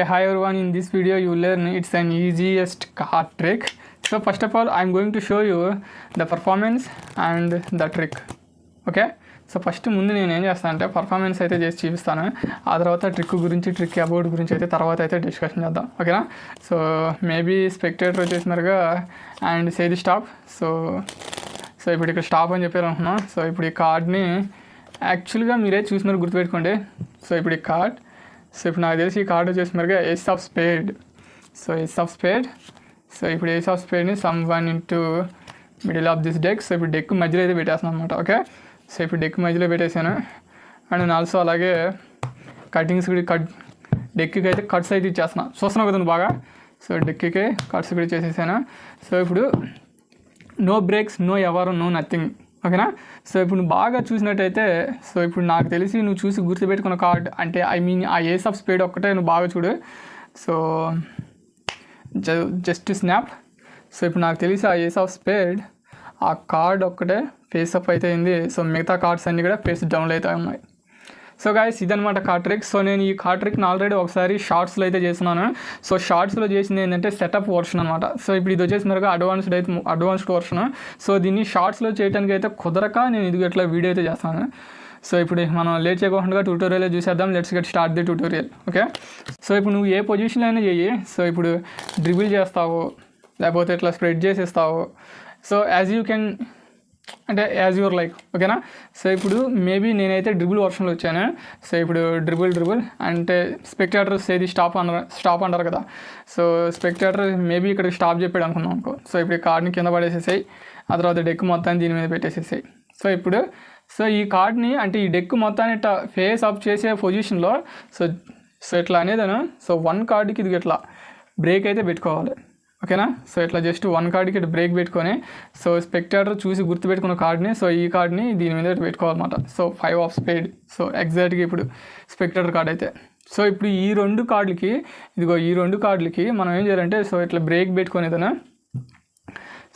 Okay, hi everyone. In this video you learn it's an easiest card trick. So first of all I'm going to show you the performance and the trick. Okay, so first ముందు నేను ఏం చేస్తాను అంటే performance అయితే చేసి చూపిస్తాను. ఆ తర్వాత ట్రిక్ అబౌట్ గురించి అయితే తర్వాత అయితే డిస్కషన్ చేద్దాం. ఓకేనా? సో మేబీ స్పెక్టేటర్ వచ్చేసినారుగా and say the stop. So ఇప్పుడు ఇక్కడ స్టాప్ అని చెప్పారు అనుకున్నాం. సో ఇప్పుడు ఈ కార్డ్ని యాక్చువల్గా మీరే చూసినారు, గుర్తుపెట్టుకోండి. సో ఇప్పుడు ఈ కార్డ్, సో ఇప్పుడు నాకు తెలిసి ఈ కార్డ్ వచ్చేసినారుగా ace of spade. So ace of spade. So ఇప్పుడు ఏస్ ఆఫ్ స్పేడ్ని some one into middle of this deck. So ఇప్పుడు డెక్ మధ్యలో అయితే పెట్టేస్తున్నాను అనమాట. ఓకే, సో ఇప్పుడు డెక్ మధ్యలో పెట్టేశాను. అండ్ నేను ఆల్సో అలాగే కటింగ్స్ కూడా డెక్కి అయితే కట్స్ అయితే ఇచ్చేస్తున్నాను. చూస్తున్నావు కదా బాగా. సో డెక్కి కట్స్ కూడా చేసేసాను. సో ఇప్పుడు నో బ్రేక్స్, నో ఎవరు, నో నథింగ్. ఓకేనా? సో ఇప్పుడు నువ్వు బాగా చూసినట్టయితే, సో ఇప్పుడు నాకు తెలిసి నువ్వు చూసి గుర్తుపెట్టుకున్న కార్డ్ అంటే ఆ ఏస్ ఆఫ్ స్పేడ్ ఒక్కటే నువ్వు బాగా చూడు. So just snap. సో ఇప్పుడు నాకు తెలిసి ఆ ఏస్ ఆఫ్ స్పేడ్ ఆ కార్డ్ ఒక్కటే ఫేస్ అప్ అయితే అయింది. సో మిగతా కార్డ్స్ అన్నీ కూడా ఫేస్ డౌన్లో అయితే ఉన్నాయి. సో గాయస్ ఇదనమాట కార్డ్ ట్రిక్. సో నేను ఈ కార్డ్ ట్రిక్ని ఆల్రెడీ ఒకసారి షార్ట్స్లో అయితే చేస్తున్నాను. సో షార్ట్స్లో చేసింది ఏంటంటే సెటప్ వర్షన్ అనమాట. సో ఇప్పుడు ఇది వచ్చేసి మరొక అడ్వాన్స్డ్ వర్షన్. సో దీన్ని షార్ట్స్లో చేయడానికి అయితే కుదరక నేను ఇది ఇట్లా వీడియో అయితే చేస్తాను. సో ఇప్పుడు మనం లేట్ చేయకుండా ట్యూటోరియల్ చూసేద్దాం. Let's get start the tutorial. Okay, so ఇప్పుడు నువ్వు ఏ పొజిషన్లో అయినా చెయ్యి. సో ఇప్పుడు డ్రిబుల్ చేస్తావు, లేకపోతే ఇట్లా స్ప్రెడ్ చేసేస్తావు. సో యాజ్ యూ కెన్ అంటే యాజ్ యువర్ లైక్. ఓకేనా? సో ఇప్పుడు మేబీ నేనైతే డ్రిబుల్ వర్షన్లో వచ్చాను. సో ఇప్పుడు డ్రిబుల్ అంటే స్పెక్టేటర్ ఏది స్టాప్ అంటారు కదా. సో స్పెక్టేటర్ మేబీ ఇక్కడ స్టాప్ చెప్పాడు అనుకున్నాం అనుకో. సో ఇప్పుడు ఈ కార్డ్ని కింద పడేసేసాయి, ఆ తర్వాత డెక్ మొత్తాన్ని దీని మీద పెట్టేసేసాయి. సో ఈ కార్డ్ని అంటే ఈ డెక్ మొత్తాన్ని ఇట్లా ఫేస్ అప్ చేసే పొజిషన్లో సో ఇట్లా అనేదాను. సో వన్ కార్డ్కి ఇది ఇట్లా బ్రేక్ అయితే పెట్టుకోవాలి. ఓకేనా? సో ఇట్లా జస్ట్ వన్ కార్డ్కి ఇట్లా బ్రేక్ పెట్టుకొని, సో స్పెక్టేటర్ చూసి గుర్తుపెట్టుకున్న కార్డ్ని, సో ఈ కార్డ్ని దీని మీద పెట్టుకోవాలన్నమాట. So 5 of spade. సో ఎగ్జాక్ట్గా ఇప్పుడు స్పెక్టేటర్ కార్డ్ అయితే. సో ఇప్పుడు ఈ రెండు కార్డులకి మనం ఏం చేయాలంటే సో ఇట్లా బ్రేక్ పెట్టుకునేదనా.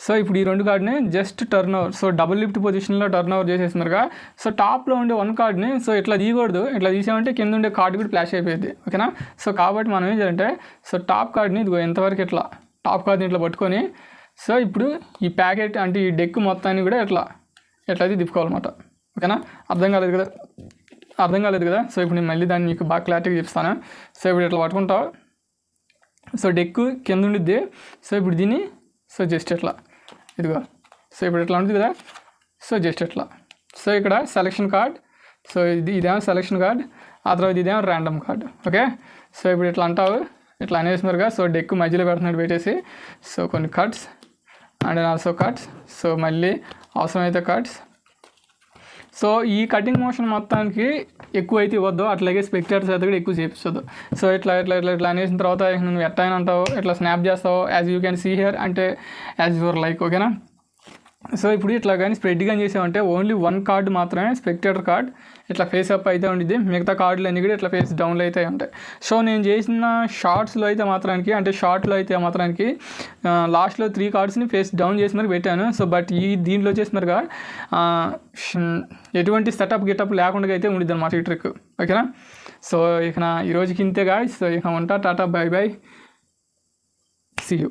సో ఇప్పుడు ఈ రెండు కార్డ్ని just turn over, so double lift పొజిషన్లో టర్న్ ఓవర్ చేసేసినారుగా. సో టాప్లో ఉండే వన్ కార్డ్ని సో ఇట్లా తీయకూడదు. ఇట్లా తీసామంటే కింద ఉండే కార్డు కూడా ఫ్లాష్ అయిపోయింది. ఓకేనా? సో కాబట్టి మనం ఏం చేయాలంటే సో టాప్ కార్డ్ని ఇదిగో ఎంతవరకు ఇట్లా టాప్ కార్డ్ని ఇట్లా పట్టుకొని, సో ఇప్పుడు ఈ ప్యాకెట్ అంటే ఈ డెక్ మొత్తాన్ని కూడా ఎట్లయితే తిప్పుకోవాలన్నమాట. ఓకేనా? అర్థం కాలేదు కదా. సో ఇప్పుడు నేను మళ్ళీ దాన్ని మీకు బాగా క్లారిటీగా చెప్తాను. సో ఇప్పుడు ఇట్లా పట్టుకుంటావు. సో డెక్ కింద ఉండిద్ది. సో ఇప్పుడు దీన్ని సో జస్ట్ ఎట్లా ఇదిగో. సో ఇప్పుడు ఎట్లా ఉంటుంది కదా. సో జస్ట్ ఎట్లా. సో ఇక్కడ సెలెక్షన్ కార్డ్. సో ఇదేమో సెలెక్షన్ కార్డ్, ఆ తర్వాత ఇదేమో ర్యాండమ్ కార్డ్. ఓకే, సో ఇప్పుడు ఇట్లా అంటావు, ఇట్లా అనేసినారుగా. సో డెక్ మధ్యలో పెడుతున్నట్టు పెట్టేసి సో కొన్ని cuts and also cuts. So మళ్ళీ అవసరమైతే కట్స్. సో ఈ కటింగ్ మోషన్ మొత్తానికి ఎక్కువ అయితే ఇవ్వద్దు, అట్లాగే స్పెక్టేటర్స్ అయితే కూడా ఎక్కువ చేపించద్దు. సో ఇట్లా అనేసిన తర్వాత నువ్వు ఎట్టయినా అంటావు, ఇట్లా స్నాప్ చేస్తావు as you can see here అంటే యాజ్ యువర్ లైక్. ఓకేనా? సో ఇప్పుడు ఇట్లా కానీ స్ప్రెడ్ కానీ చేసామంటే ఓన్లీ వన్ కార్డు మాత్రమే స్పెక్టేటర్ కార్డ్ ఇట్లా ఫేస్ అప్ అయితే ఉండిద్ది. మిగతా కార్డులు అన్నీ కూడా ఇట్లా ఫేస్ డౌన్లో అయితే ఉంటాయి. సో నేను చేసిన షార్ట్లో అయితే మాత్రానికి లాస్ట్లో 3 కార్డ్స్ని ఫేస్ డౌన్ చేసి మరి పెట్టాను. సో బట్ దీంట్లో చేసినారుగా ఎటువంటి సెటప్ గిటప్ లేకుండా అయితే ఉండిద్ది అనమాట ఈ ట్రిక్. ఓకేనా? సో ఇక ఈరోజుకి ఇంతే గాయ్స్. సో ఇక ఉంటా. Tata, bye bye, see you.